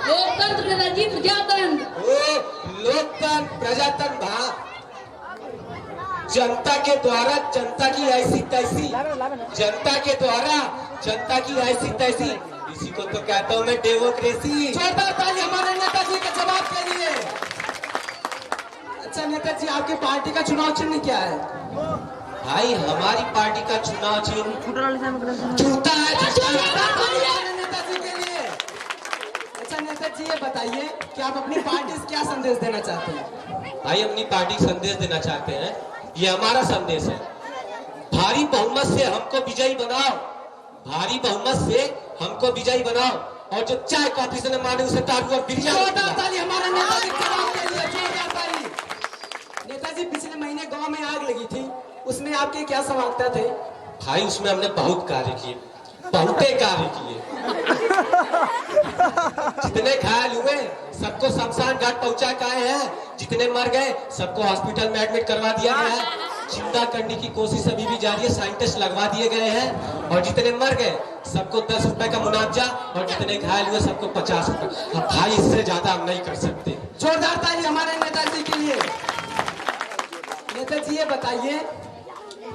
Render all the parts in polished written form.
लोकतंत्र नेताजी प्रजातंत्र। ओ लोकतंत्र प्रजातंत्र भा जनता के द्वारा जनता की ऐसी तैसी, जनता के द्वारा जनता की ऐसी तैसी, इसी को तो कहता हूँ मैं डेमोक्रेसी। जोरदार ताली हमारे नेताजी के जवाब के लिए। अच्छा नेताजी, आपकी पार्टी का चुनाव चिन्ह क्या है? भाई हमारी पार्टी का चुनाव चिन्ह जूता है। नेताजी के लिए। अच्छा नेताजी, ये बताइए कि आप अपनी पार्टी से क्या संदेश देना चाहते हैं? भाई अपनी पार्टी को संदेश देना चाहते हैं, ये हमारा संदेश है। भारी बहुमत से हमको विजयी बनाओ, भारी बहुमत से हमको विजयी बनाओ, और जो चाय कॉफी से न माने उसे दारू और बिरयानी। जोरदार ताली हमारे नेताजी के जवाब के लिए। जोरदार ताली। नेताजी, पिछले महीने गांव में आग लगी थी, उसमें आपके क्या समर्थता थे? भाई उसमें हमने बहुत कार्य किए, बहुते कार्य किए। जितने घायल हुए सबको शमशान घाट पहुंचा के आए हैं, जितने मर गए सबको हॉस्पिटल में एडमिट करवा दिया गया है। जिंदा करने की कोशिश अभी भी जारी है, साइंटिस्ट लगवा दिए गए हैं, और जितने मर गए सबको 10 रुपए का मुआवजा, और जितने घायल हुए सबको 50 रुपए। अब भाई इससे ज्यादा हम नहीं कर सकते। जोरदार ताली हमारे नेताजी के लिए। नेताजी, ये बताइए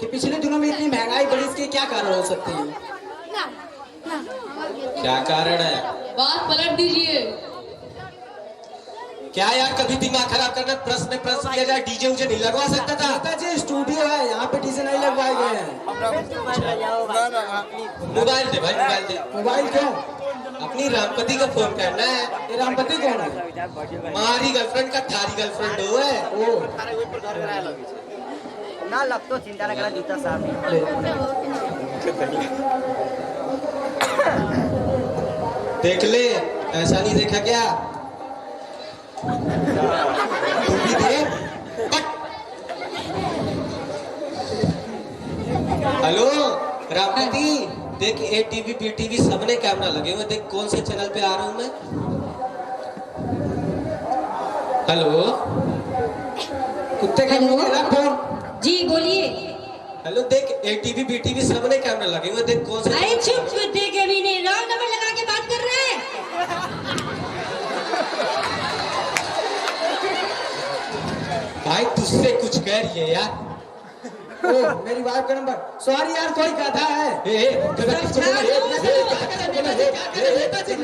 कि पिछले दिनों में इतनी महंगाई बढ़ी, इसके क्या कारण हो सकते हैं? क्या कारण है? बात पलट दीजिए। क्या यार, कभी दिमाग खराब करना, प्रश्न किया जाए। डीजे उजे नहीं लगवा सकता था? नेताजी, स्टूडियो है, यहाँ पे डीजे नहीं लगवाए गए हैं। मोबाइल दे भाई, मोबाइल दे। मोबाइल क्यों? अपनी रामपति का फोन करना है। ये रामपति कौन है? हमारी गर्लफ्रेंड का थारी गर्लफ्रेंड हो है। ओ ना लग तो चिंता न करा, जूता साफ है। देख ले, ऐसा नहीं देखा क्या? तू भी दे। हेलो रामपति, देख ए टीवी बी टीवी सबने कैमरा लगे हुए, देख कौन से चैनल पे आ रहा हूँ मैं। हेलो कुत्ते का मुंह है ना फोन? जी बोलिए। हेलो, देख ए टीवी बी टीवी सबने कैमरा लगे हुए, देख कौन से। अरे चुप कुत्ते के भी नहीं, रॉन्ग नंबर लगा के बात कर रहे हैं। भाई तुझसे कुछ कह रही है यार। ओ मेरी वाइफ का नंबर। सॉरी यार, कोई गधा है। नेताजी